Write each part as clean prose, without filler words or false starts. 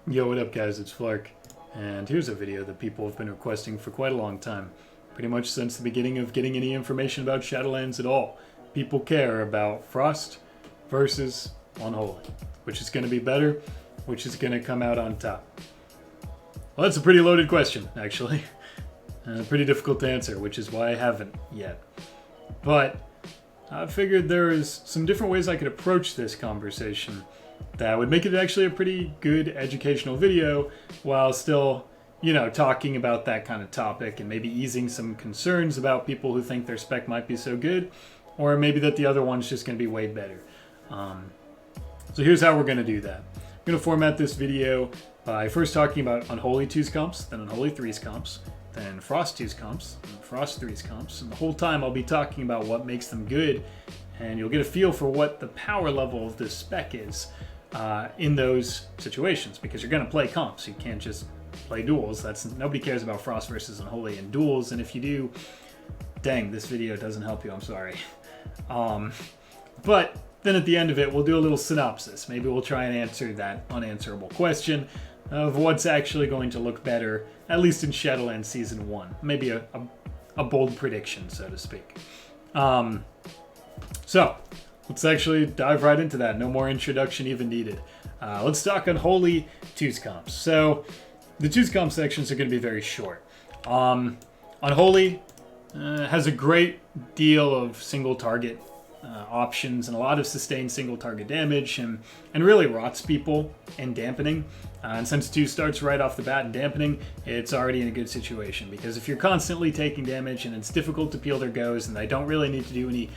Yo, what up guys, it's Flark, and here's a video that people have been requesting for quite a long time. Pretty much since the beginning of getting any information about Shadowlands at all. People care about Frost versus Unholy. Which is going to be better, which is going to come out on top. Well, that's a pretty loaded question, actually. Pretty difficult to answer, which is why I haven't yet. But I figured there is some different ways I could approach this conversation that would make it actually a pretty good educational video while still, talking about that kind of topic and maybe easing some concerns about people who think their spec might be so good, or maybe that the other one's just going to be way better. So here's how we're going to do that. I'm going to format this video by first talking about Unholy 2's comps, then Unholy 3's comps, then Frost 2's comps, and Frost 3's comps, and the whole time I'll be talking about what makes them good, and you'll get a feel for what the power level of this spec is in those situations, because you're going to play comps. You can't just play duels. Nobody cares about Frost versus Unholy in duels, and if you do, dang, this video doesn't help you, I'm sorry. But then at the end of it, we'll do a little synopsis. Maybe we'll try and answer that unanswerable question of what's actually going to look better, at least in Shadowlands Season 1. Maybe a bold prediction, so to speak. So, let's actually dive right into that. No more introduction even needed. Let's talk Unholy 2's comps. So, the 2's comp sections are going to be very short. Unholy has a great deal of single target options and a lot of sustained single target damage and really rots people in dampening. And since 2 starts right off the bat in dampening, it's already in a good situation, because if you're constantly taking damage and it's difficult to peel their goes and they don't really need to do any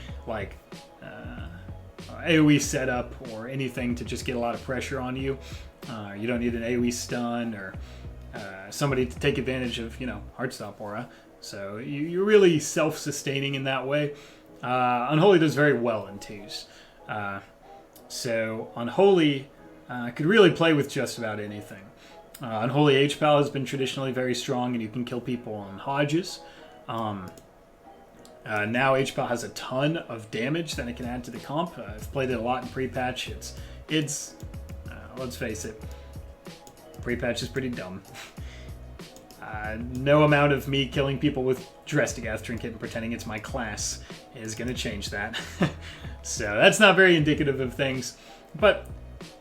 AoE setup or anything to just get a lot of pressure on you, you don't need an AoE stun or somebody to take advantage of, Heartstop aura. So you're really self-sustaining in that way. Unholy does very well in 2s. So Unholy could really play with just about anything. Unholy H-Pal has been traditionally very strong, and you can kill people on Hodges. Now H-Pal has a ton of damage that it can add to the comp. I've played it a lot in pre-patch. It's let's face it, pre-patch is pretty dumb. No amount of me killing people with Drestigath Trinket and pretending it's my class is going to change that. So that's not very indicative of things. But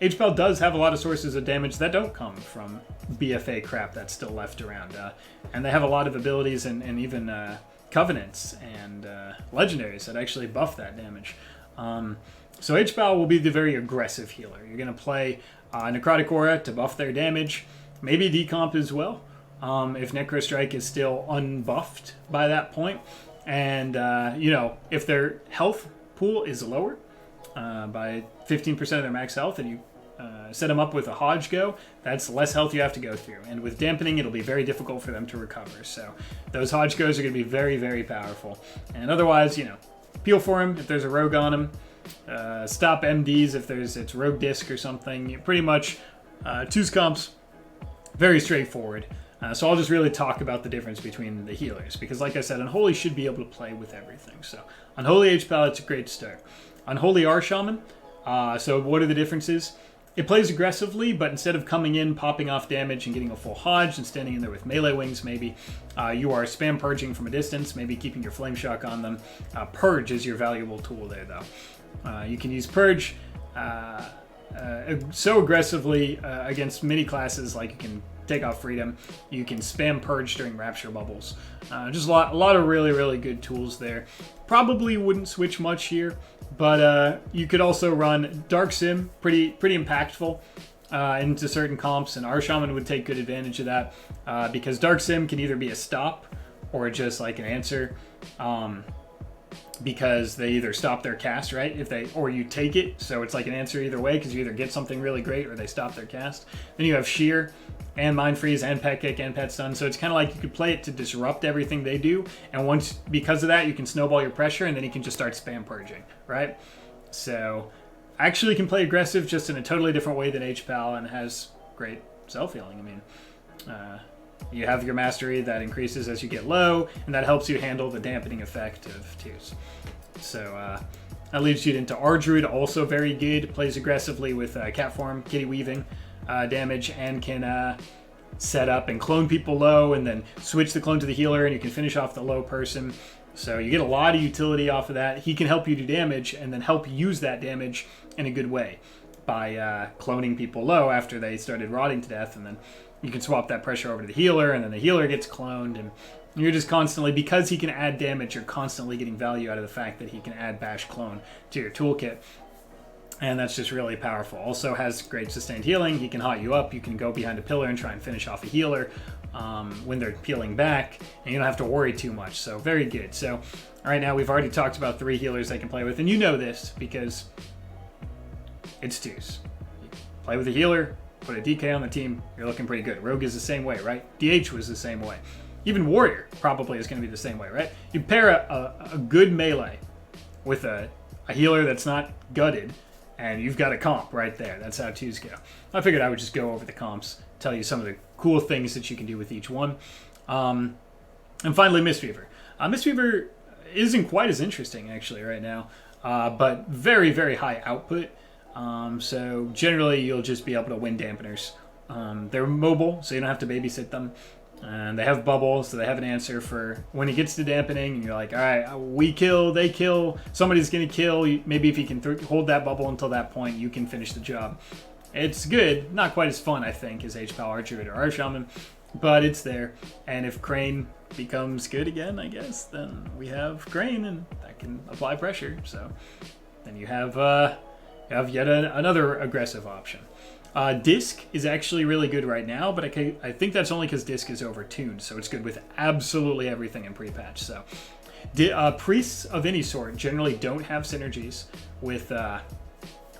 H-Pal does have a lot of sources of damage that don't come from BFA crap that's still left around. And they have a lot of abilities and even Covenants and legendaries that actually buff that damage. So H-Pal will be the very aggressive healer. You're going to play Necrotic Aura to buff their damage, maybe decomp as well. If Necro Strike is still unbuffed by that point, and if their health pool is lower by 15% of their max health, and you set them up with a Hodge go, that's less health you have to go through. And with dampening, it'll be very difficult for them to recover. So those Hodge goes are going to be very, very powerful. And otherwise, peel for him if there's a rogue on him. Stop MDs if it's rogue disc or something. Pretty much 2's comps, very straightforward. So I'll just really talk about the difference between the healers, because like I said, Unholy should be able to play with everything. So Unholy H-Pal, it's a great start. Unholy R-Shaman, so what are the differences? It plays aggressively, but instead of coming in, popping off damage and getting a full Hodge and standing in there with melee wings maybe, you are spam purging from a distance, maybe keeping your Flame Shock on them. Purge is your valuable tool there though. You can use Purge so aggressively against many classes, like you can take off Freedom, you can spam Purge during Rapture Bubbles. Just a lot of really, really good tools there. Probably wouldn't switch much here, but you could also run Dark Sim, pretty impactful into certain comps, and R-Shaman would take good advantage of that because Dark Sim can either be a stop or just like an answer. Because they either stop their cast, right? Or you take it, so it's like an answer either way, because you either get something really great or they stop their cast. Then you have Shear and Mind Freeze and Pet Kick and Pet Stun, so it's kind of like you could play it to disrupt everything they do, and because of that, you can snowball your pressure, and then you can just start spam purging, right? So actually can play aggressive just in a totally different way than H-Pal, and has great self-healing. I mean, you have your mastery that increases as you get low, and that helps you handle the dampening effect of 2s. So that leads you into R-Druid, also very good. Plays aggressively with cat form, kitty weaving. damage and can set up and clone people low and then switch the clone to the healer and you can finish off the low person. So you get a lot of utility off of that. He can help you do damage and then help use that damage in a good way by cloning people low after they started rotting to death, and then you can swap that pressure over to the healer and then the healer gets cloned, and you're just constantly, because he can add damage, you're constantly getting value out of the fact that he can add bash clone to your toolkit. And that's just really powerful. Also has great sustained healing. He can hot you up. You can go behind a pillar and try and finish off a healer when they're peeling back, and you don't have to worry too much. So very good. So right now we've already talked about 3 healers they can play with, and you know this because it's twos. You play with a healer, put a DK on the team, you're looking pretty good. Rogue is the same way, right? DH was the same way. Even Warrior probably is going to be the same way, right? You pair a good melee with a healer that's not gutted, and you've got a comp right there. That's how twos go. I figured I would just go over the comps, tell you some of the cool things that you can do with each one. And finally, Mistweaver. Mistweaver isn't quite as interesting, actually, right now, but very, very high output. So generally, you'll just be able to win dampeners. They're mobile, so you don't have to babysit them. And they have bubbles, so they have an answer for when it gets to dampening, and you're like, all right, we kill, they kill, somebody's going to kill. Maybe if you can hold that bubble until that point, you can finish the job. It's good. Not quite as fun, I think, as HPal, Archer, or Shaman, but it's there. And if Crane becomes good again, I guess, then we have Crane, and that can apply pressure. So then you have yet another aggressive option. Disc is actually really good right now, but I think that's only because Disc is overtuned, so it's good with absolutely everything in pre-patch. So, priests of any sort generally don't have synergies with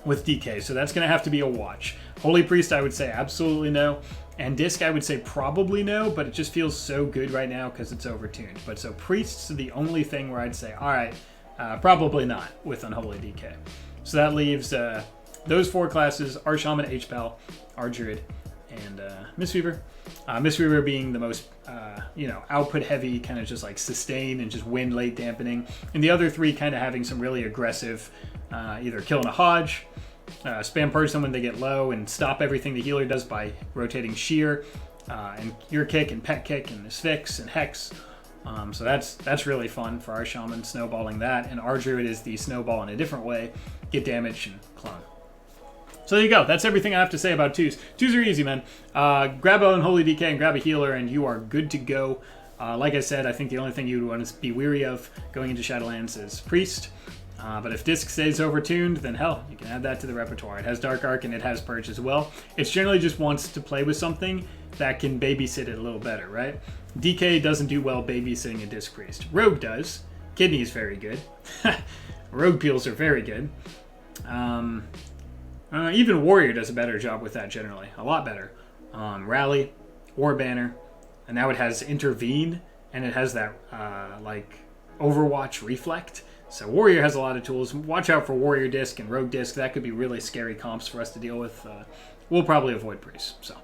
DK, so that's going to have to be a watch. Holy Priest, I would say absolutely no, and Disc, I would say probably no, but it just feels so good right now because it's overtuned. But so Priests are the only thing where I'd say, all right, probably not with Unholy DK. So that leaves those 4 classes: Arshaman, H-Pal, Ardruid, and Mistweaver. Mistweaver being the most, output heavy, kind of just like sustain and just win late dampening. And the other 3 kind of having some really aggressive, either killing a Hodge, spam person when they get low, and stop everything the healer does by rotating Shear, and Ear Kick, and Pet Kick, and Asphyx, and Hex. So that's really fun for our Shaman, snowballing that. And Ardruid is the snowball in a different way, get damage and clone. So there you go. That's everything I have to say about twos. Twos are easy, man. Grab an Unholy DK and grab a healer, and you are good to go. Like I said, I think the only thing you would want to be weary of going into Shadowlands is Priest. But if Disc stays overtuned, then hell, you can add that to the repertoire. It has Dark Arc and it has Purge as well. It generally just wants to play with something that can babysit it a little better, right? DK doesn't do well babysitting a Disc Priest. Rogue does. Kidney is very good. Rogue peels are very good. Even Warrior does a better job with that generally. A lot better. Rally, War Banner, and now it has Intervene, and it has that, Overwatch Reflect. So Warrior has a lot of tools. Watch out for Warrior Disc and Rogue Disc. That could be really scary comps for us to deal with. We'll probably avoid Priest. So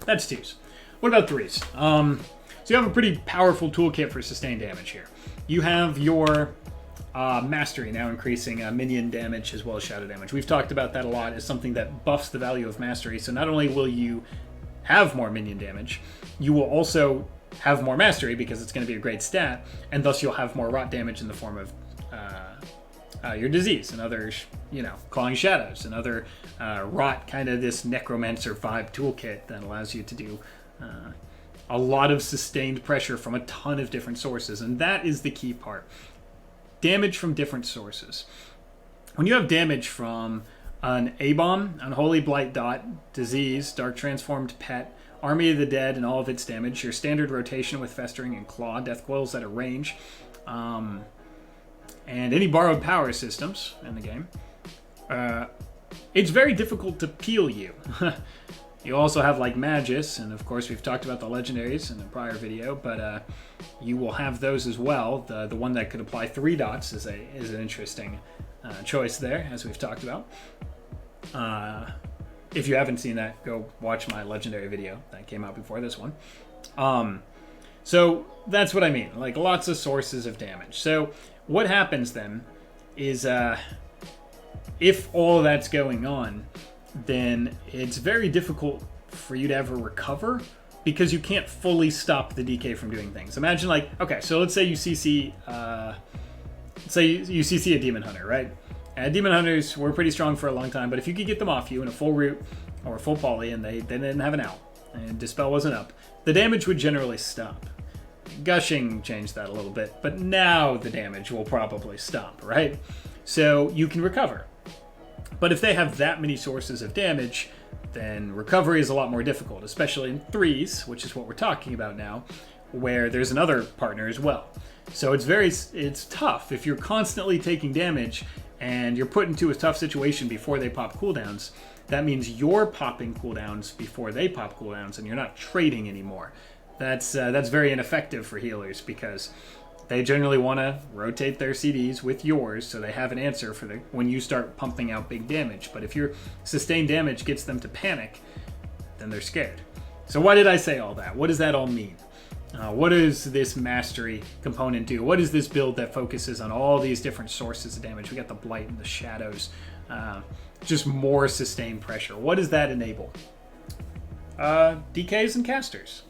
that's twos. What about threes? So you have a pretty powerful toolkit for sustained damage here. You have your Mastery now increasing minion damage as well as shadow damage. We've talked about that a lot as something that buffs the value of Mastery. So not only will you have more minion damage, you will also have more Mastery because it's going to be a great stat, and thus you'll have more rot damage in the form of your disease and other, clawing shadows and other rot, kind of this necromancer vibe toolkit that allows you to do a lot of sustained pressure from a ton of different sources, and that is the key part. Damage from different sources. When you have damage from an A-Bomb, Unholy Blight Dot, Disease, Dark Transformed Pet, Army of the Dead, and all of its damage, your standard rotation with Festering and Claw, Death Coils at a range, and any borrowed power systems in the game, it's very difficult to peel you. You also have like Magus, and of course we've talked about the legendaries in a prior video, but you will have those as well. The one that could apply 3 dots is an interesting choice there, as we've talked about. If you haven't seen that, go watch my legendary video that came out before this one. So that's what I mean, like lots of sources of damage. So what happens then is if all that's going on, then it's very difficult for you to ever recover because you can't fully stop the DK from doing things. Imagine like, okay, so let's say you CC, say you CC a Demon Hunter, right? And Demon Hunters were pretty strong for a long time, but if you could get them off you in a full root or a full poly and they didn't have an out and Dispel wasn't up, the damage would generally stop. Gushing changed that a little bit, but now the damage will probably stop, right? So you can recover. But if they have that many sources of damage, then recovery is a lot more difficult, especially in threes, which is what we're talking about now, where there's another partner as well. So it's tough if you're constantly taking damage and you're put into a tough situation before they pop cooldowns. That means you're popping cooldowns before they pop cooldowns and you're not trading anymore. That's very ineffective for healers because they generally want to rotate their CDs with yours so they have an answer for when you start pumping out big damage. But if your sustained damage gets them to panic, then they're scared. So why did I say all that? What does that all mean? What does this mastery component do? What is this build that focuses on all these different sources of damage? We got the Blight and the Shadows, just more sustained pressure. What does that enable? DKs and casters.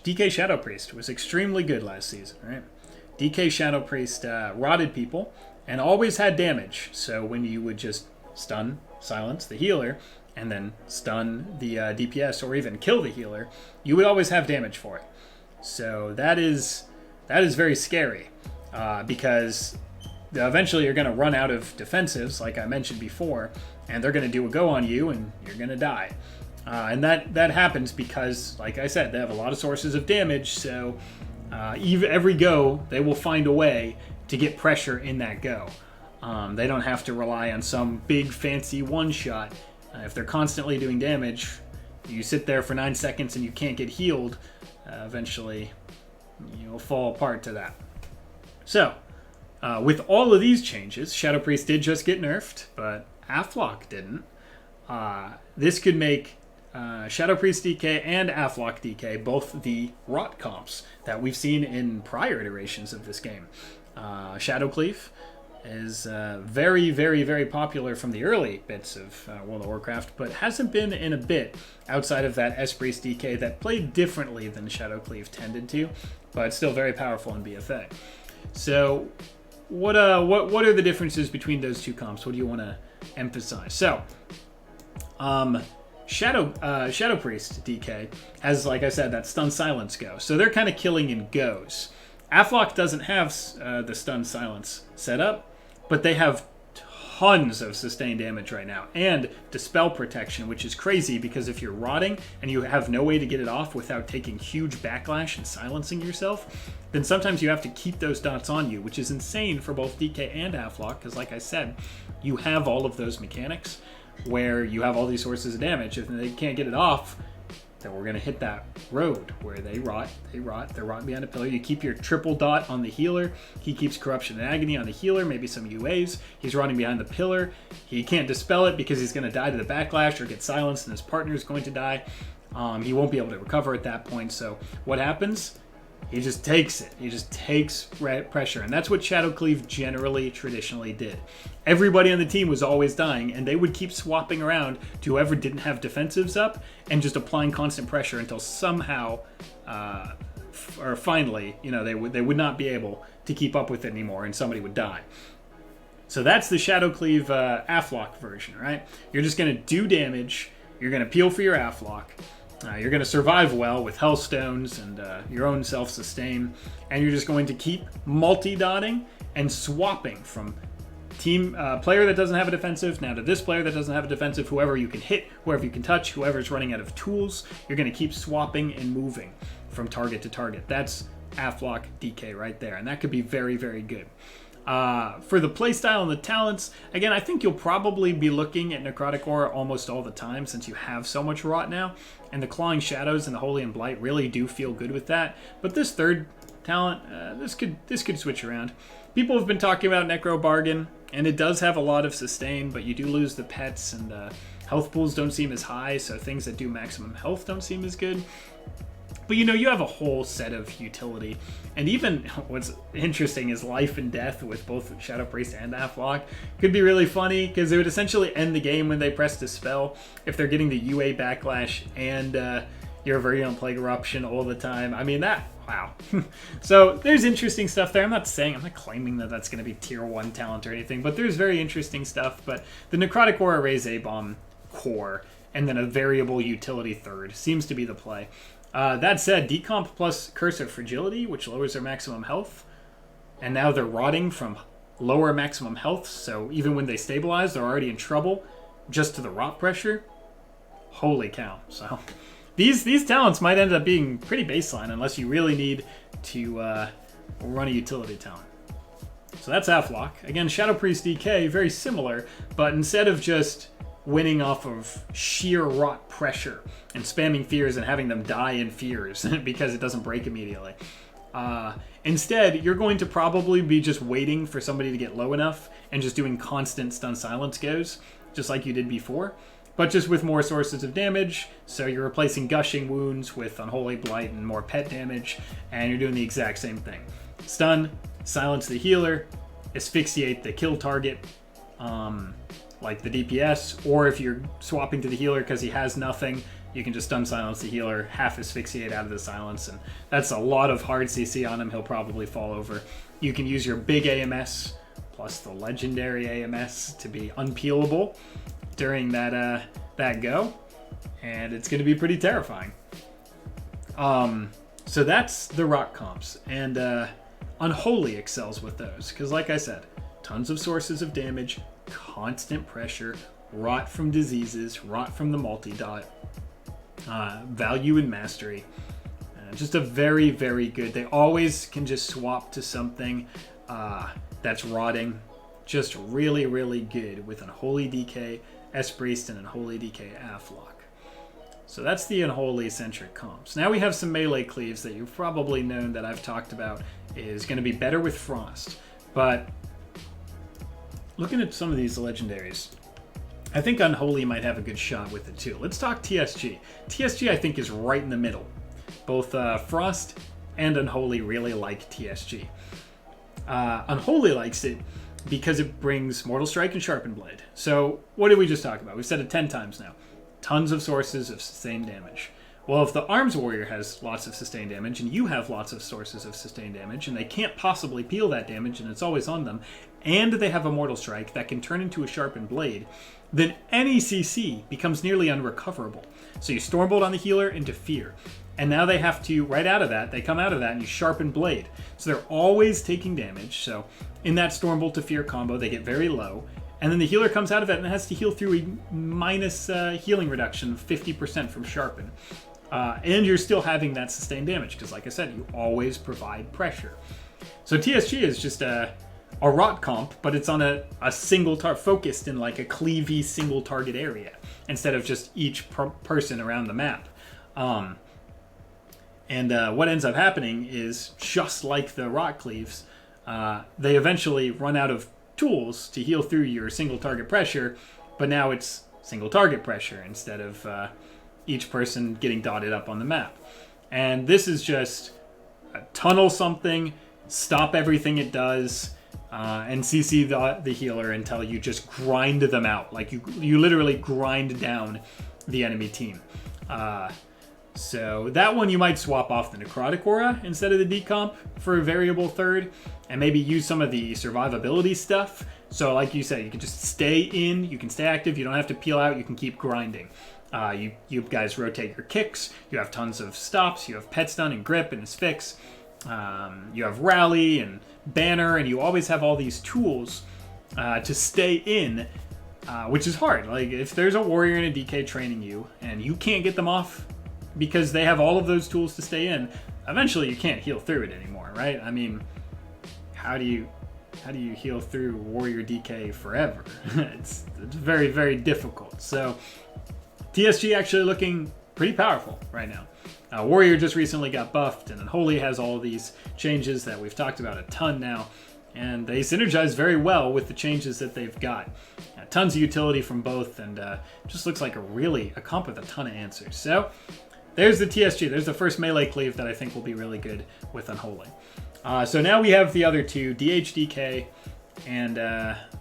DK Shadow Priest was extremely good last season, right? DK Shadow Priest rotted people and always had damage. So when you would just stun, silence the healer, and then stun the DPS or even kill the healer, you would always have damage for it. So that is very scary because eventually you're going to run out of defensives, like I mentioned before, and they're going to do a go on you and you're going to die. And that happens because, like I said, they have a lot of sources of damage, so every go, they will find a way to get pressure in that go. They don't have to rely on some big fancy one-shot. If they're constantly doing damage, you sit there for 9 seconds and you can't get healed, eventually you'll fall apart to that. So, with all of these changes, Shadow Priest did just get nerfed, but Aflock didn't. This could make Shadow Priest DK and Aflock DK both the rot comps that we've seen in prior iterations of this game. Shadow Cleave is very, very, very popular from the early bits of World of Warcraft, but hasn't been in a bit outside of that S-Priest DK that played differently than Shadow Cleave tended to, but still very powerful in BFA. So what are the differences between those two comps? What do you want to emphasize? So, Shadow Priest DK has, like I said, that stun silence go. So they're kind of killing in goes. Aflock doesn't have the stun silence set up, but they have tons of sustained damage right now and dispel protection, which is crazy because if you're rotting and you have no way to get it off without taking huge backlash and silencing yourself, then sometimes you have to keep those dots on you, which is insane for both DK and Aflock because, like I said, you have all of those mechanics where you have all these sources of damage. If they can't get it off, then we're going to hit that road where they're rotting behind a pillar. You keep your triple dot on the healer. He keeps Corruption and Agony on the healer, maybe some UAs. He's rotting behind the pillar. He can't dispel it because he's going to die to the backlash or get silenced and his partner is going to die. He won't be able to recover at that point. So what happens? He just takes it. He just takes pressure. And that's what Shadow Cleave traditionally did. Everybody on the team was always dying, and they would keep swapping around to whoever didn't have defensives up and just applying constant pressure until somehow, or finally, they would not be able to keep up with it anymore and somebody would die. So that's the Shadow Cleave Aflock version, right? You're just going to do damage. You're going to peel for your Aflock. You're going to survive well with Hellstones and your own self-sustain, and you're just going to keep multi-dotting and swapping from player that doesn't have a defensive now to this player that doesn't have a defensive, whoever you can hit, whoever you can touch, whoever's running out of tools. You're going to keep swapping and moving from target to target. That's Aflock DK right there, and that could be very, very good. For the playstyle and the talents, again, I think you'll probably be looking at Necrotic Aura almost all the time since you have so much rot now, and the Clawing Shadows and the Holy and Blight really do feel good with that. But this third talent, this could switch around. People have been talking about Necro Bargain, and it does have a lot of sustain, but you do lose the pets, and health pools don't seem as high, so things that do maximum health don't seem as good. But you have a whole set of utility. And even what's interesting is life and death with both Shadow Priest and Half-Lock could be really funny, because it would essentially end the game when they pressed a spell if they're getting the UA backlash and your very own Plague Eruption all the time. I mean, wow. So there's interesting stuff there. I'm not claiming that that's going to be tier 1 talent or anything, but there's very interesting stuff. But the Necrotic Aura Raise A-Bomb core and then a variable utility third seems to be the play. That said, decomp plus Curse of Fragility, which lowers their maximum health, and now they're rotting from lower maximum health, so even when they stabilize, they're already in trouble just to the rot pressure. Holy cow. So these talents might end up being pretty baseline unless you really need to run a utility talent. So that's Half-Lock. Again, Shadow Priest DK, very similar, but instead of just winning off of sheer rot pressure and spamming fears and having them die in fears because it doesn't break immediately. Instead, you're going to probably be just waiting for somebody to get low enough and just doing constant stun silence goes, just like you did before, but just with more sources of damage. So you're replacing gushing wounds with Unholy Blight and more pet damage, and you're doing the exact same thing. Stun, silence the healer, asphyxiate the kill target, like the DPS, or if you're swapping to the healer because he has nothing, you can just stun silence the healer, half asphyxiate out of the silence, and that's a lot of hard CC on him. He'll probably fall over. You can use your big AMS plus the legendary AMS to be unpeelable during that go, and it's going to be pretty terrifying. So that's the rock comps, and Unholy excels with those because, like I said, tons of sources of damage, constant pressure, rot from diseases, rot from the multi-dot, value and mastery. Just a very, very good. They always can just swap to something that's rotting. Just really, really good with Unholy DK, S-Priest, and Unholy DK Half-Lock. So that's the Unholy-centric comps. Now we have some melee cleaves that you've probably known that I've talked about is going to be better with Frost. But looking at some of these legendaries, I think Unholy might have a good shot with it too. Let's talk TSG. TSG, I think, is right in the middle. Both Frost and Unholy really like TSG. Unholy likes it because it brings Mortal Strike and Sharpened Blade. So what did we just talk about? We've said it 10 times now. Tons of sources of sustained damage. Well, if the Arms Warrior has lots of sustained damage, and you have lots of sources of sustained damage, and they can't possibly peel that damage, and it's always on them, and they have a Mortal Strike that can turn into a Sharpened Blade, then any CC becomes nearly unrecoverable. So you Stormbolt on the healer into Fear. And now they have to, right out of that, they come out of that and you Sharpen Blade. So they're always taking damage. So in that Stormbolt to Fear combo, they get very low. And then the healer comes out of it and has to heal through a minus healing reduction of 50% from Sharpen. And you're still having that sustained damage because, like I said, you always provide pressure. So TSG is just a rot comp, but it's on a single target, focused in like a cleavy single target area instead of just each person around the map. And what ends up happening is, just like the rot cleaves, they eventually run out of tools to heal through your single target pressure, but now it's single target pressure instead of each person getting dotted up on the map. And this is just tunnel something, stop everything it does, and CC the healer until you just grind them out. Like you literally grind down the enemy team. So that one you might swap off the Necrotic Aura instead of the decomp for a variable third, and maybe use some of the survivability stuff. So like you said, you can just stay in, you can stay active, you don't have to peel out, you can keep grinding. You guys rotate your kicks, you have tons of stops, you have pet stun and grip and asphyx, you have rally and banner, and you always have all these tools to stay in, which is hard. Like if there's a warrior and a DK training you and you can't get them off because they have all of those tools to stay in, eventually you can't heal through it anymore, right? I mean, how do you heal through warrior DK forever? It's very, very difficult. So TSG actually looking pretty powerful right now. Warrior just recently got buffed, and Unholy has all these changes that we've talked about a ton now, and they synergize very well with the changes that they've got. Tons of utility from both, and just looks like a comp with a ton of answers. So there's the TSG. There's the first melee cleave that I think will be really good with Unholy. So now we have the other two, DHDK and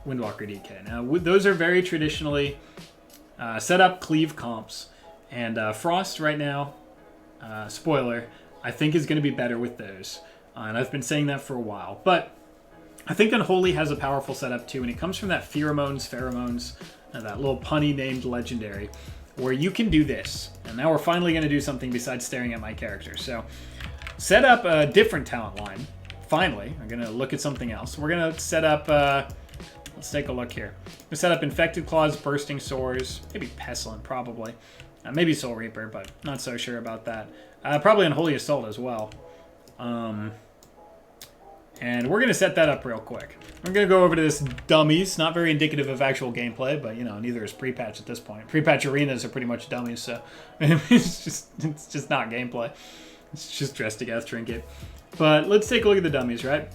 Windwalker DK. Now, those are very traditionally set up cleave comps. And Frost right now, spoiler, I think is going to be better with those. And I've been saying that for a while. But I think Unholy has a powerful setup too, and it comes from that Pheromones, that little punny named legendary, where you can do this. And now we're finally going to do something besides staring at my character. So set up a different talent line. Finally, I'm going to look at something else. We're going to set up, let's take a look here. We'll set up Infected Claws, Bursting Sores, maybe Pestilent probably. Maybe Soul Reaper, but not so sure about that. Probably Unholy Assault as well. And we're going to set that up real quick. We're going to go over to this dummies. Not very indicative of actual gameplay, but, you know, neither is pre-patch at this point. Pre-patch arenas are pretty much dummies, so it's just not gameplay. It's just dress to death trinket. But let's take a look at the dummies, right?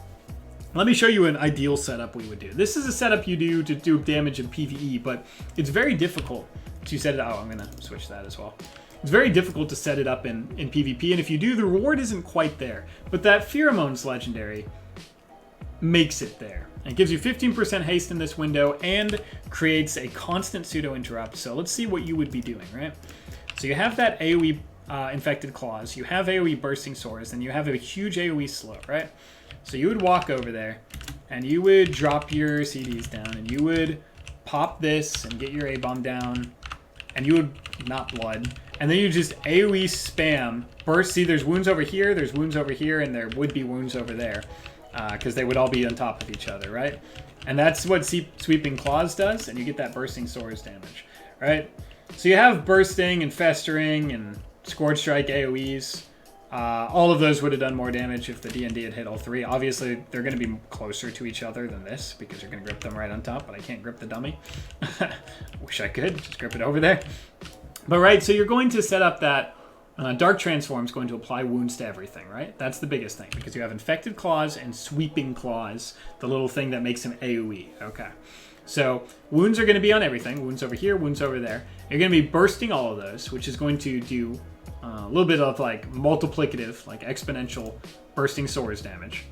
Let me show you an ideal setup we would do. This is a setup you do to do damage in PvE, but it's very difficult to set it up. Oh, I'm going to switch that as well. It's very difficult to set it up in PvP, and if you do, the reward isn't quite there. But that Pheromones legendary makes it there. It gives you 15% haste in this window and creates a constant pseudo interrupt. So let's see what you would be doing, right? So you have that AoE Infected Claws, you have AoE Bursting Swords, and you have a huge AoE slow, right? So you would walk over there, and you would drop your CDs down, and you would pop this and get your A-bomb down, and you would, not blood, and then you just AoE spam, burst. See, there's wounds over here, there's wounds over here, and there would be wounds over there. Because they would all be on top of each other, right? And that's what Sweeping Claws does, and you get that Bursting Swords damage, right? So you have Bursting and Festering and Scourge Strike AoEs. All of those would have done more damage if the D&D had hit all three. Obviously, they're going to be closer to each other than this, because you're going to grip them right on top, but I can't grip the dummy. Wish I could. Just grip it over there. But, right, so you're going to set up that Dark Transform is going to apply wounds to everything, right? That's the biggest thing, because you have Infected Claws and Sweeping Claws, the little thing that makes him AoE. Okay. So wounds are going to be on everything. Wounds over here, wounds over there. You're going to be bursting all of those, which is going to do a little bit of like multiplicative, like exponential Bursting Swords damage.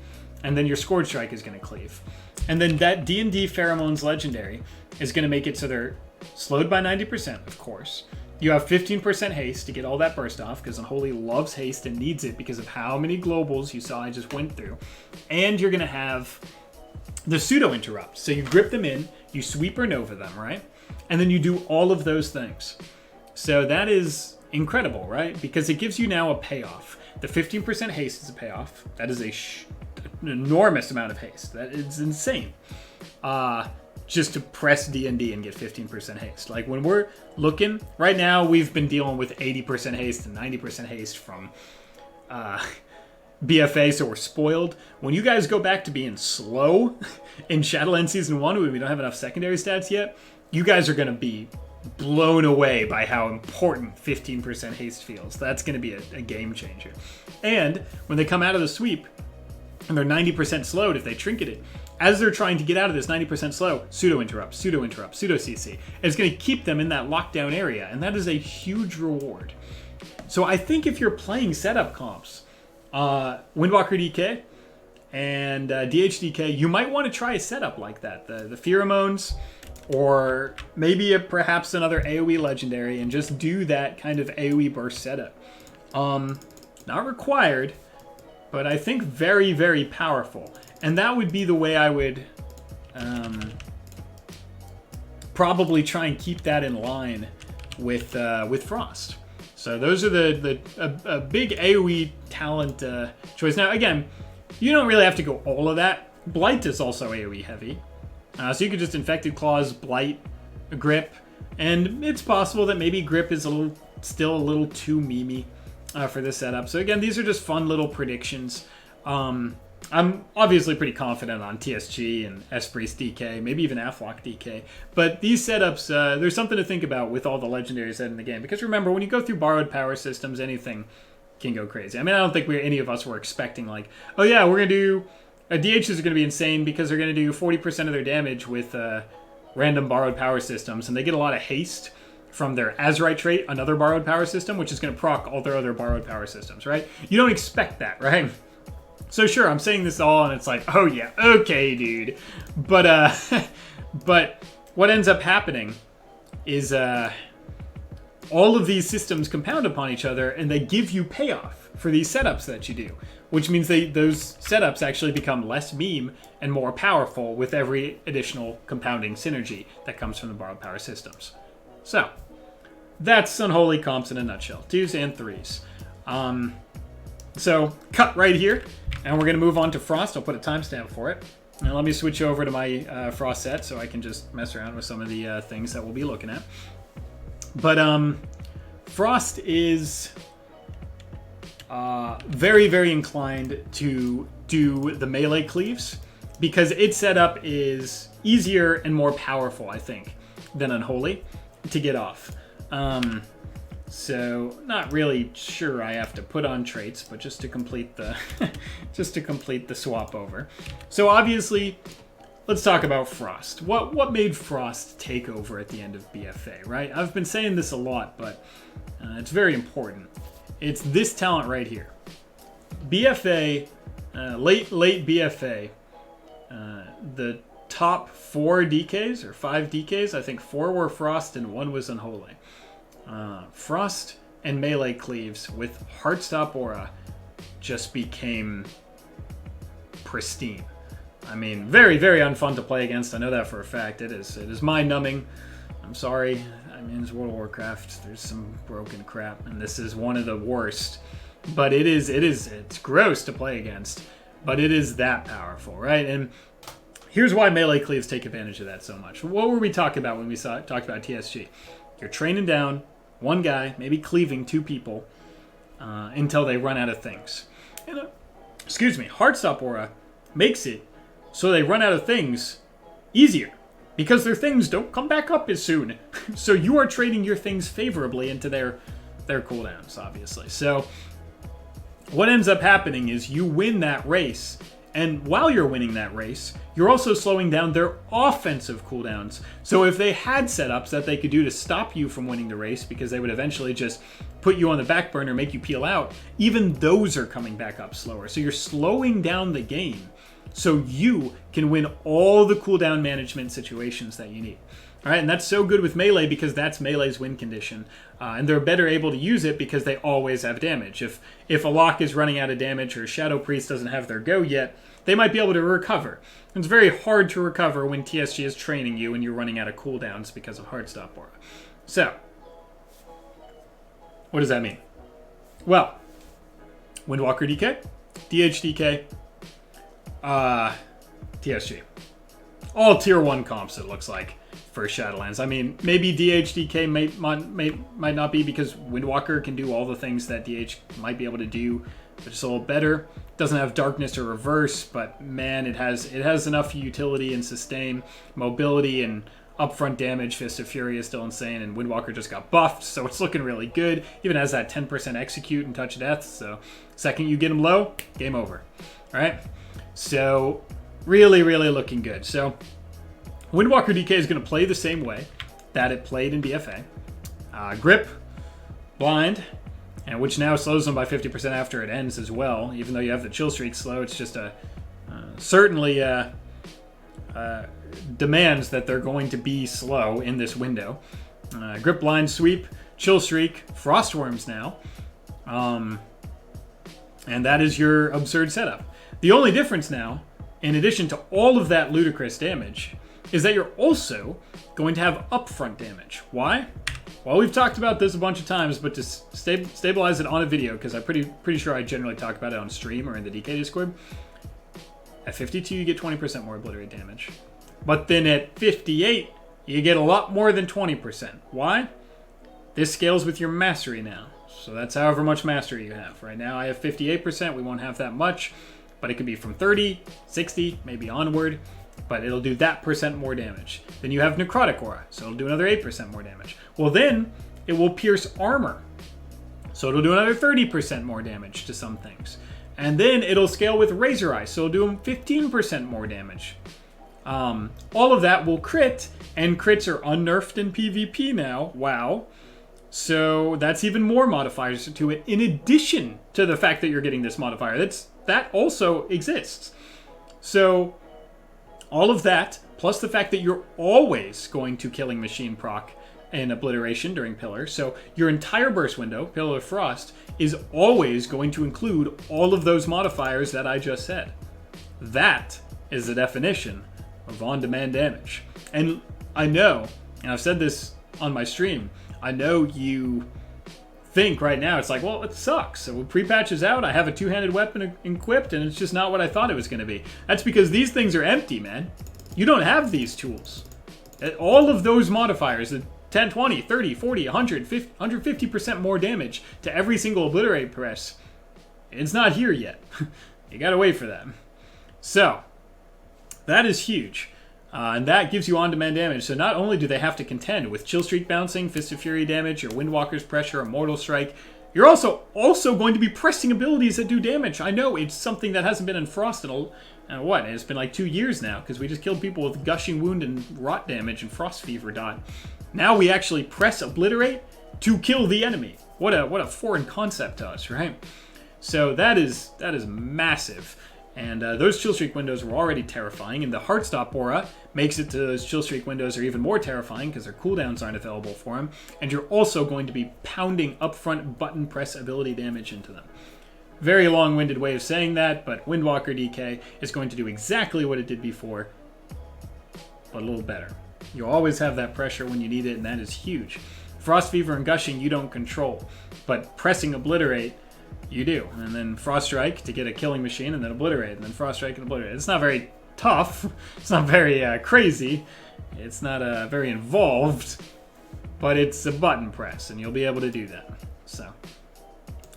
And then your Scourge Strike is going to cleave. And then that D&D Pheromones Legendary is going to make it so they're slowed by 90%, of course. You have 15% haste to get all that burst off, because Unholy loves haste and needs it because of how many globals you saw I just went through. And you're going to have the pseudo interrupt. So you grip them in, you sweep or nova them, right? And then you do all of those things. So that is incredible, right? Because it gives you now a payoff. The 15% haste is a payoff. That is an enormous amount of haste. That is insane. Just to press D&D and get 15% haste. Like when we're looking, right now we've been dealing with 80% haste and 90% haste from BFA, so we're spoiled. When you guys go back to being slow in Shadowlands Season 1, when we don't have enough secondary stats yet, you guys are going to be blown away by how important 15% haste feels. That's going to be a game changer. And when they come out of the sweep, and they're 90% slowed if they trinket it, as they're trying to get out of this 90% slow, pseudo interrupt, pseudo CC. And it's going to keep them in that lockdown area, and that is a huge reward. So I think if you're playing setup comps, Windwalker DK and DHDK, you might want to try a setup like that. The Pheromones, or maybe perhaps another AoE legendary, and just do that kind of AoE burst setup. Not required, but I think very, very powerful. And that would be the way I would probably try and keep that in line with Frost. So those are a big AoE talent choice. Now, again, you don't really have to go all of that. Blight is also AoE heavy. So you could just Infected Claws, Blight, Grip. And it's possible that maybe Grip is still a little too memey for this setup. So again, these are just fun little predictions. I'm obviously pretty confident on TSG and Esprit's DK, maybe even Aflock DK. But these setups, there's something to think about with all the legendaries in the game. Because remember, when you go through borrowed power systems, anything can go crazy. I mean, I don't think any of us were expecting like, oh yeah, we're going to do... DHs are going to be insane because they're going to do 40% of their damage with random borrowed power systems. And they get a lot of haste from their Azurite trait another borrowed power system, which is going to proc all their other borrowed power systems, right? You don't expect that, right? So sure, I'm saying this all, and it's like, oh yeah, okay, dude. But but what ends up happening is all of these systems compound upon each other, and they give you payoff for these setups that you do, which means those setups actually become less meme and more powerful with every additional compounding synergy that comes from the borrowed power systems. So that's Unholy comps in a nutshell, 2s and 3s. So cut right here, and we're going to move on to Frost. I'll put a timestamp for it. And let me switch over to my Frost set so I can just mess around with some of the things that we'll be looking at. But Frost is very, very inclined to do the melee cleaves because its setup is easier and more powerful, I think, than Unholy to get off. So not really sure I have to put on traits, but just to complete the just to complete the swap over. So obviously, let's talk about Frost. What made Frost take over at the end of BFA, right? I've been saying this a lot, but it's very important. It's this talent right here. BFA, late BFA, the top 4 DKs or 5 DKs, I think 4 were Frost and 1 was Unholy. Frost and melee cleaves with Heartstop Aura just became pristine. I mean, very, very unfun to play against. I know that for a fact. It is mind-numbing. I'm sorry. I mean, it's World of Warcraft. There's some broken crap, and this is one of the worst. But it's gross to play against. But it is that powerful, right? And here's why melee cleaves take advantage of that so much. What were we talking about when we talked about TSG? You're training down one guy, maybe cleaving 2 people, until they run out of things. And, excuse me, Heartstop Aura makes it so they run out of things easier because their things don't come back up as soon. So you are trading your things favorably into their cooldowns, obviously. So what ends up happening is you win that race, and while you're winning that race, you're also slowing down their offensive cooldowns. So if they had setups that they could do to stop you from winning the race, because they would eventually just put you on the back burner, make you peel out, even those are coming back up slower. So you're slowing down the game so you can win all the cooldown management situations that you need. All right, and that's so good with melee because that's melee's win condition. And they're better able to use it because they always have damage. If a lock is running out of damage or a Shadow Priest doesn't have their go yet, they might be able to recover. It's very hard to recover when TSG is training you and you're running out of cooldowns because of Heartstop Aura. So, what does that mean? Well, Windwalker DK, DH DK, TSG. All tier 1 comps, it looks like, for Shadowlands. I mean, maybe DH/DK might not be because Windwalker can do all the things that DH might be able to do, but it's a little better. Doesn't have darkness or reverse, but man, it has enough utility and sustain, mobility, and upfront damage. Fist of Fury is still insane, and Windwalker just got buffed, so it's looking really good. Even has that 10% execute and touch of death, so second you get him low, game over. All right, so really, really looking good. So Windwalker DK is going to play the same way that it played in BFA. Grip, blind, and which now slows them by 50% after it ends as well. Even though you have the chill streak slow, it's just certainly demands that they're going to be slow in this window. Grip, blind, sweep, chill streak, frost worms now, and that is your absurd setup. The only difference now, in addition to all of that ludicrous damage, is that you're also going to have upfront damage. Why? Well, we've talked about this a bunch of times, but to stabilize it on a video, because I'm pretty sure I generally talk about it on stream or in the DK Discord, at 52 you get 20% more obliterate damage. But then at 58, you get a lot more than 20%. Why? This scales with your mastery now. So that's however much mastery you have. Right now I have 58%, we won't have that much, but it could be from 30, 60, maybe onward. But it'll do that percent more damage. Then you have Necrotic Aura, so it'll do another 8% more damage. Well, then it will pierce armor, so it'll do another 30% more damage to some things. And then it'll scale with Razor Eye, so it'll do 15% more damage. All of that will crit, and crits are unnerfed in PvP now. Wow. So that's even more modifiers to it, in addition to the fact that you're getting this modifier. That also exists. So all of that, plus the fact that you're always going to Killing Machine proc and Obliteration during Pillar. So your entire burst window, Pillar of Frost, is always going to include all of those modifiers that I just said. That is the definition of on-demand damage. And I know, and I've said this on my stream, I know you think right now, it's like, well, it sucks. So when pre-patch is out, I have a two-handed weapon equipped, and it's just not what I thought it was going to be. That's because these things are empty, man. You don't have these tools. All of those modifiers, the 10, 20, 30, 40, 100, 150% more damage to every single Obliterate press, it's not here yet. You gotta wait for that. So, that is huge. And that gives you on-demand damage. So not only do they have to contend with Chill Streak bouncing, Fist of Fury damage, or Windwalker's Pressure, or Mortal Strike, you're also going to be pressing abilities that do damage. I know it's something that hasn't been in Frost in what? It's been like 2 years now, because we just killed people with Gushing Wound and Rot damage and Frost Fever dot. Now we actually press Obliterate to kill the enemy. What a foreign concept to us, right? So that is massive. And those Chill Streak windows were already terrifying, and the Heartstop aura makes it to those Chill Streak windows are even more terrifying because their cooldowns aren't available for them, and you're also going to be pounding upfront button press ability damage into them. Very long-winded way of saying that, but Windwalker DK is going to do exactly what it did before, but a little better. You'll always have that pressure when you need it, and that is huge. Frost Fever and Gushing you don't control, but pressing Obliterate you do. And then Frost Strike to get a Killing Machine, and then Obliterate, and then Frost Strike and Obliterate. It's not very tough. It's not very crazy. It's not very involved, but it's a button press, and you'll be able to do that. So,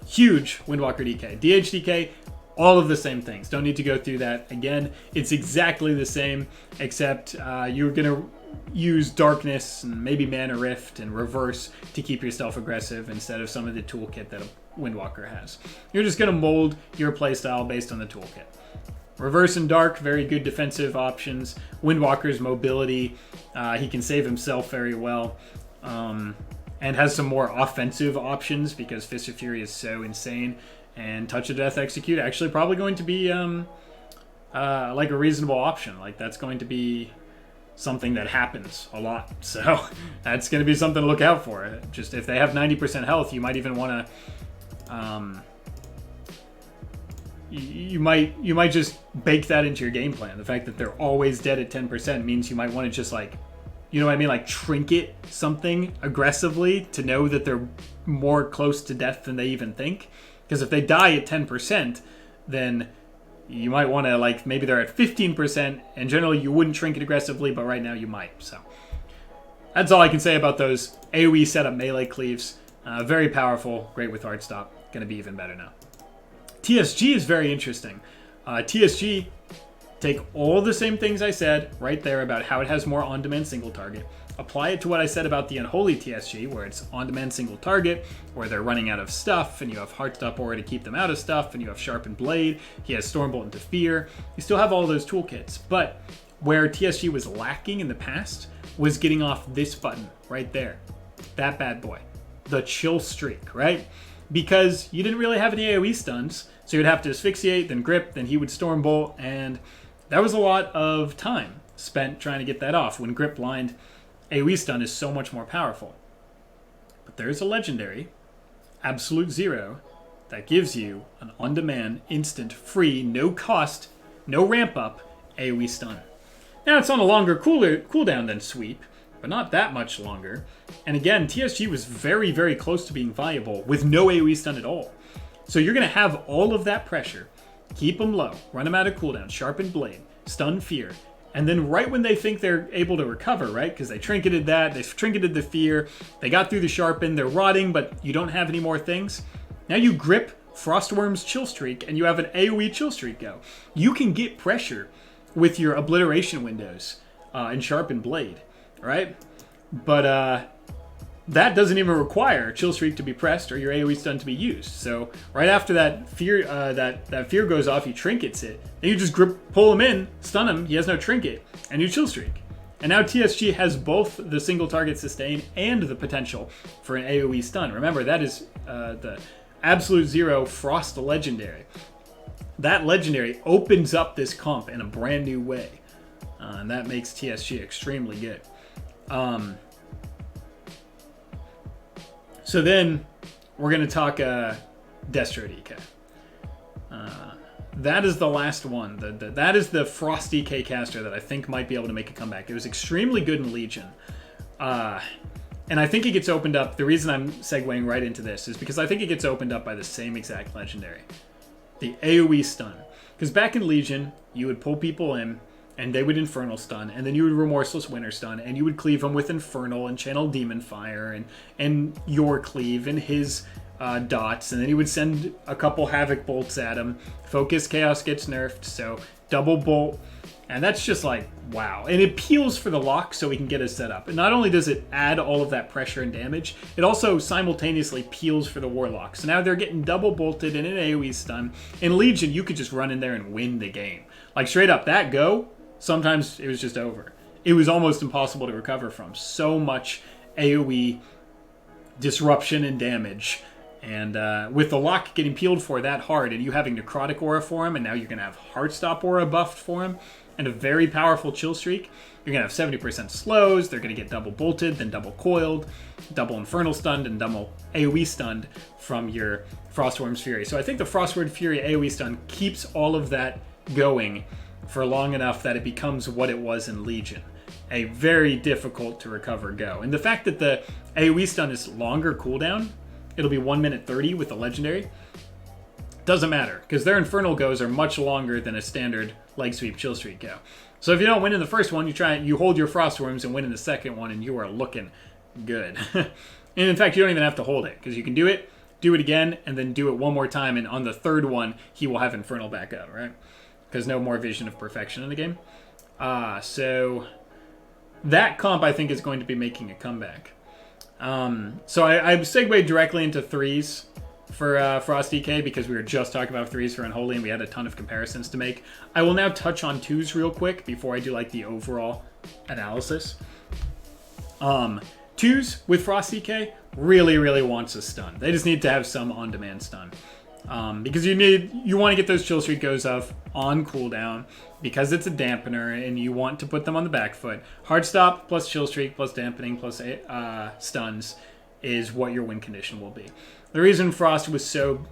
huge Windwalker DK. DHDK, all of the same things. Don't need to go through that again. It's exactly the same, except you're going to use Darkness and maybe Mana Rift and Reverse to keep yourself aggressive instead of some of the toolkit that a Windwalker has. You're just going to mold your playstyle based on the toolkit. Reverse and Dark, very good defensive options. Windwalker's mobility, he can save himself very well. And has some more offensive options because Fist of Fury is so insane. And Touch of Death Execute actually probably going to be like a reasonable option. Like that's going to be something that happens a lot. So that's going to be something to look out for. Just if they have 90% health, you might even want to... You might just bake that into your game plan. The fact that they're always dead at 10% means you might want to just like, you know what I mean? Like trinket something aggressively to know that they're more close to death than they even think. Because if they die at 10%, then you might want to like, maybe they're at 15%, and generally you wouldn't trinket aggressively, but right now you might. So that's all I can say about those AoE setup melee cleaves. Very powerful, great with Heartstop. Going to be even better now. TSG is very interesting. TSG, take all the same things I said right there about how it has more on-demand single target, apply it to what I said about the Unholy TSG, where it's on-demand single target, where they're running out of stuff, and you have Heartstop Aura to keep them out of stuff, and you have Sharpened Blade, he has Stormbolt and Fear. You still have all those toolkits, but where TSG was lacking in the past was getting off this button right there. That bad boy. The Chill Streak, right? Because you didn't really have any AoE stuns, so you'd have to asphyxiate, then grip, then he would Stormbolt, and that was a lot of time spent trying to get that off when grip blind AoE stun is so much more powerful. But there's a legendary, Absolute Zero, that gives you an on-demand, instant, free, no cost, no ramp up AoE stun. Now it's on a longer cooldown than Sweep, but not that much longer. And again, TSG was very, very close to being viable with no AoE stun at all. So you're going to have all of that pressure, keep them low, run them out of cooldown, Sharpened Blade, Stun Fear, and then right when they think they're able to recover, right, because they trinketed that, they trinketed the Fear, they got through the Sharpen, they're rotting, but you don't have any more things. Now you grip Frostworm's Chill Streak, and you have an AoE Chill Streak go. You can get pressure with your Obliteration windows and Sharpened Blade, right? But that doesn't even require Chill Streak to be pressed or your AoE stun to be used. So right after that fear that fear goes off, he trinkets it. Then you just pull him in, stun him, he has no trinket, and you Chill Streak. And now TSG has both the single target sustain and the potential for an AoE stun. Remember, that is the Absolute Zero Frost Legendary. That Legendary opens up this comp in a brand new way. And that makes TSG extremely good. So then we're going to talk Destro DK. That is the last one. That is the Frost DK caster that I think might be able to make a comeback. It was extremely good in Legion. And I think it gets opened up. The reason I'm segueing right into this is because I think it gets opened up by the same exact Legendary. The AoE stun. Because back in Legion, you would pull people in, and they would Infernal stun, and then you would Remorseless Winter stun, and you would cleave them with Infernal and Channel Demon Fire, and your cleave, and his dots, and then he would send a couple Havoc bolts at him. Focus Chaos gets nerfed, so double bolt, and that's just like, wow. And it peels for the lock so we can get it set up. And not only does it add all of that pressure and damage, it also simultaneously peels for the Warlock. So now they're getting double bolted in an AoE stun. In Legion, you could just run in there and win the game. Like straight up, that go, sometimes it was just over. It was almost impossible to recover from. So much AoE disruption and damage. And with the lock getting peeled for that hard, and you having Necrotic Aura for him, and now you're going to have Heartstop Aura buffed for him, and a very powerful Chill Streak, you're going to have 70% slows, they're going to get double bolted, then double coiled, double Infernal stunned, and double AoE stunned from your Frostworm's Fury. So I think the Frostword Fury AoE stun keeps all of that going for long enough that it becomes what it was in Legion. A very difficult to recover go. And the fact that the AoE stun is longer cooldown, it'll be 1 minute 30 with the Legendary, doesn't matter, because their Infernal goes are much longer than a standard Leg Sweep Chill Streak go. So if you don't win in the first one, you hold your Frostworms and win in the second one, and you are looking good. And in fact, you don't even have to hold it, because you can do it again, and then do it one more time, and on the third one, he will have Infernal back up, right? Because no more Vision of Perfection in the game. So that comp, I think, is going to be making a comeback. So I segued directly into threes for Frost DK because we were just talking about threes for Unholy and we had a ton of comparisons to make. I will now touch on twos real quick before I do like the overall analysis. Twos with Frost DK really wants a stun. They just need to have some on-demand stun. Because you want to get those Chill Streak goes off on cooldown because it's a dampener and you want to put them on the back foot. Hard stop plus Chill Streak plus dampening plus stuns is what your win condition will be. The reason Frost was so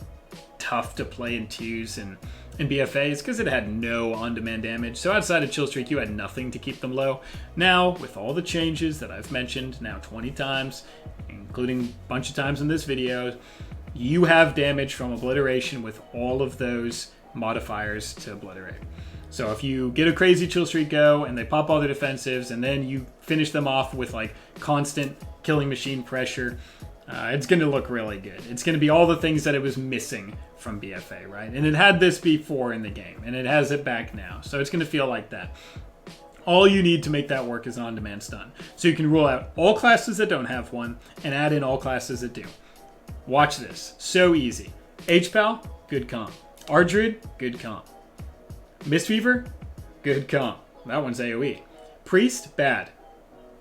tough to play in twos and in BFA is because it had no on-demand damage. So outside of Chill Streak, you had nothing to keep them low. Now, with all the changes that I've mentioned now 20 times, including a bunch of times in this video, you have damage from Obliteration with all of those modifiers to obliterate. So if you get a crazy Chill Streak go and they pop all the defensives and then you finish them off with like constant killing machine pressure, it's going to look really good. It's going to be all the things that it was missing from BFA, right? And it had this before in the game, and it has it back now. So it's going to feel like that. All you need to make that work is on-demand stun. So you can rule out all classes that don't have one and add in all classes that do. Watch this. So easy. H-Pal, good comp. Ardruid, good comp. Mistweaver, good comp. That one's AoE. Priest, bad.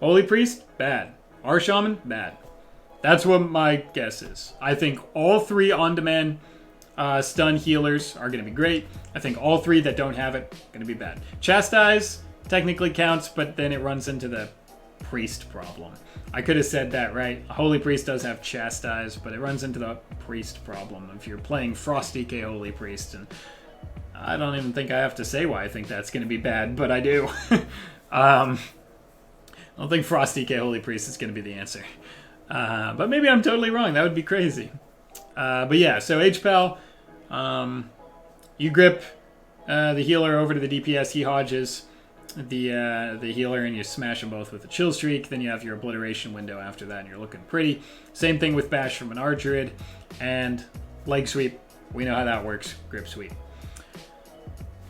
Holy Priest, bad. Arshaman, bad. That's what my guess is. I think all three on-demand stun healers are going to be great. I think all three that don't have it are going to be bad. Chastise technically counts, but then it runs into the Priest problem. I could have said that, right? Holy Priest does have Chastise, but it runs into the Priest problem if you're playing Frost DK Holy Priest. And I don't even think I have to say why I think that's going to be bad, but I do. I don't think Frost DK Holy Priest is going to be the answer. But maybe I'm totally wrong. That would be crazy. But yeah, so H-Pal, you grip the healer over to the DPS, he hodges the healer, and you smash them both with a Chill Streak. Then you have your obliteration window after that, and you're looking pretty. Same thing with Bash from an Ardruid, and Leg Sweep. We know how that works. Grip Sweep.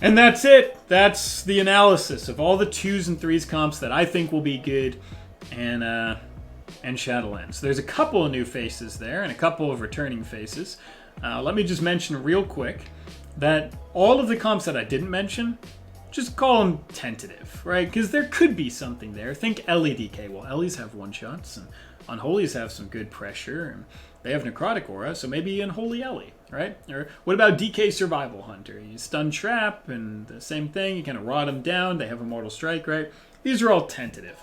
And that's it. That's the analysis of all the 2s and 3s comps that I think will be good. And and Shadowlands. There's a couple of new faces there and a couple of returning faces. Let me just mention real quick that all of the comps that I didn't mention, just call them tentative, right? Because there could be something there. Think LEDK. Well, Ellies have one-shots, and Unholies have some good pressure, and they have Necrotic Aura, so maybe Unholy Ellie, right? Or what about DK Survival Hunter? You stun trap, and the same thing, you kind of rot them down, they have Immortal Strike, right? These are all tentative.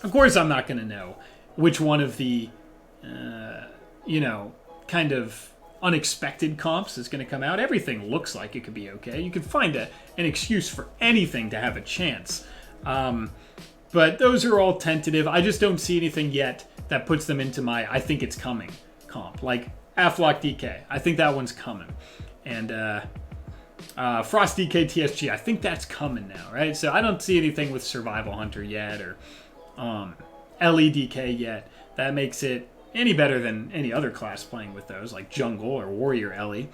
Of course, I'm not going to know which one of the, kind of unexpected comps is going to come out. Everything looks like it could be okay. You could find an excuse for anything to have a chance. But those are all tentative. I just don't see anything yet that puts them into my I think it's coming comp. Like Aflock DK. I think that one's coming. And Frost DK TSG. I think that's coming now, right? So I don't see anything with Survival Hunter yet or LEDK yet. That makes it any better than any other class playing with those, like Jungle or Warrior Ellie.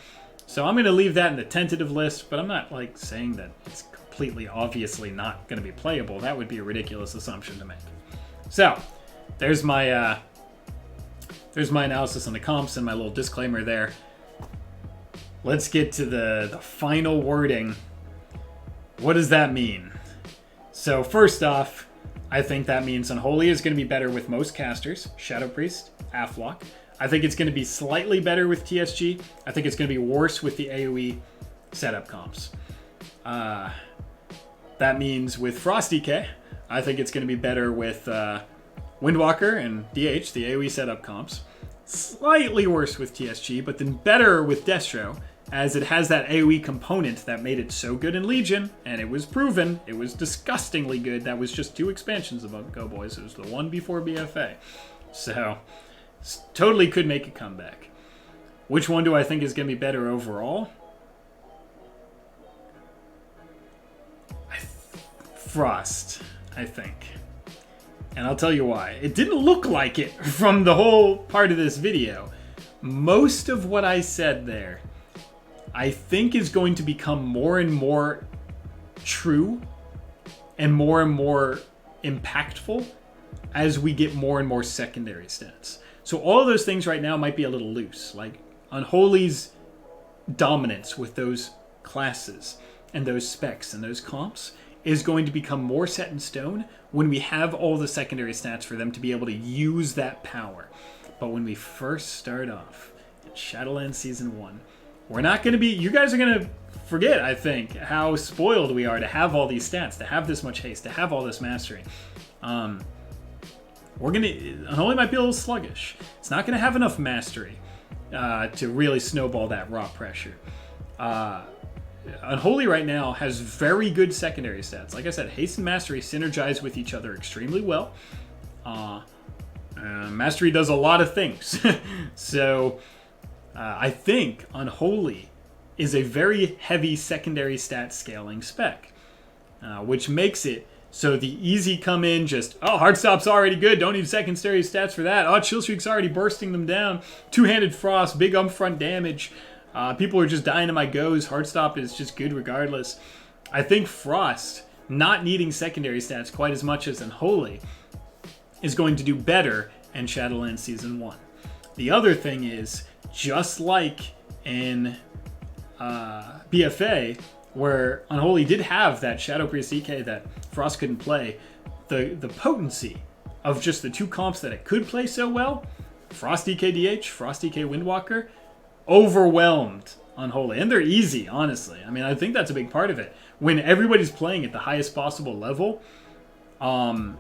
So I'm going to leave that in the tentative list, but I'm not like saying that it's completely obviously not going to be playable. That would be a ridiculous assumption to make. So there's my analysis on the comps and my little disclaimer there. Let's get to the final wording. What does that mean? So first off, I think that means Unholy is going to be better with most casters. Shadow Priest, Aflock. I think it's going to be slightly better with TSG. I think it's going to be worse with the AoE setup comps. That means with Frost DK, I think it's going to be better with Windwalker and DH, the AoE setup comps. Slightly worse with TSG, but then better with Destro, as it has that AoE component that made it so good in Legion, and it was proven. It was disgustingly good. That was just 2 expansions ago, boys. It was the one before BFA. So, totally could make a comeback. Which one do I think is going to be better overall? Frost, I think. And I'll tell you why. It didn't look like it from the whole part of this video. Most of what I said there, I think is going to become more and more true and more impactful as we get more and more secondary stats. So all of those things right now might be a little loose. Like Unholy's dominance with those classes and those specs and those comps is going to become more set in stone when we have all the secondary stats for them to be able to use that power. But when we first start off in Shadowlands Season 1, we're not going to be... You guys are going to forget, I think, how spoiled we are to have all these stats, to have this much haste, to have all this mastery. We're going to... Unholy might be a little sluggish. It's not going to have enough mastery to really snowball that raw pressure. Unholy right now has very good secondary stats. Like I said, haste and mastery synergize with each other extremely well. Mastery does a lot of things. So I think Unholy is a very heavy secondary stat scaling spec, which makes it so the easy come in just, oh, Heartstop's already good, don't need secondary stats for that. Oh, Chill Streak's already bursting them down. Two-handed Frost, big upfront damage. People are just dying to my goes. Heartstop is just good regardless. I think Frost, not needing secondary stats quite as much as Unholy, is going to do better in Shadowlands Season 1. The other thing is, just like in BFA, where Unholy did have that Shadow Priest DK that Frost couldn't play, the potency of just the 2 comps that it could play so well, Frost DK DH, Frost DK Windwalker, overwhelmed Unholy. And they're easy, honestly. I mean, I think that's a big part of it. When everybody's playing at the highest possible level,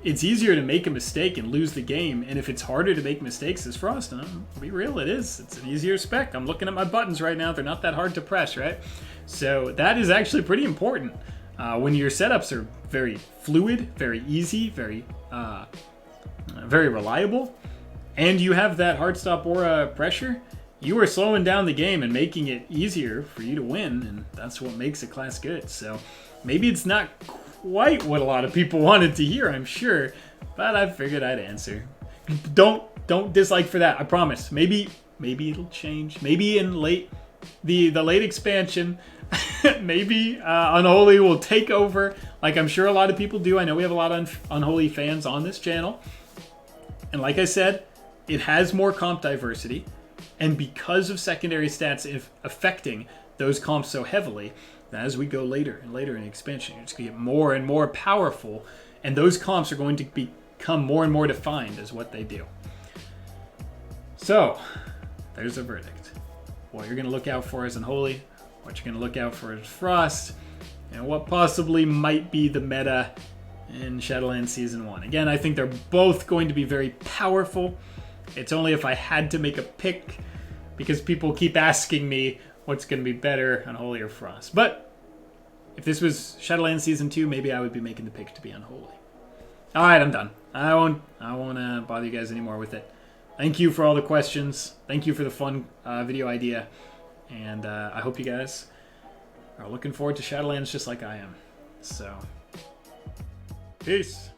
it's easier to make a mistake and lose the game. And if it's harder to make mistakes as Frost, and I'll be real, it is. It's an easier spec. I'm looking at my buttons right now. They're not that hard to press, right? So that is actually pretty important. When your setups are very fluid, very easy, very reliable, and you have that Heartstop Aura pressure, you are slowing down the game and making it easier for you to win, and that's what makes a class good. So maybe it's not quite what a lot of people wanted to hear, I'm sure, but I figured I'd answer. Don't dislike for that, I promise. Maybe it'll change. Maybe in the late expansion, maybe Unholy will take over, like I'm sure a lot of people do. I know we have a lot of Unholy fans on this channel. And like I said, it has more comp diversity. And because of secondary stats affecting those comps so heavily, as we go later and later in expansion, you're just going to get more and more powerful. And those comps are going to become more and more defined as what they do. So, there's a verdict. What you're going to look out for is Unholy, what you're going to look out for is Frost, and what possibly might be the meta in Shadowlands Season 1. Again, I think they're both going to be very powerful. It's only if I had to make a pick, because people keep asking me what's going to be better, Unholy or Frost. But if this was Shadowlands Season 2, maybe I would be making the pick to be Unholy. Alright, I'm done. I won't bother you guys anymore with it. Thank you for all the questions. Thank you for the fun video idea. And I hope you guys are looking forward to Shadowlands just like I am. So, peace.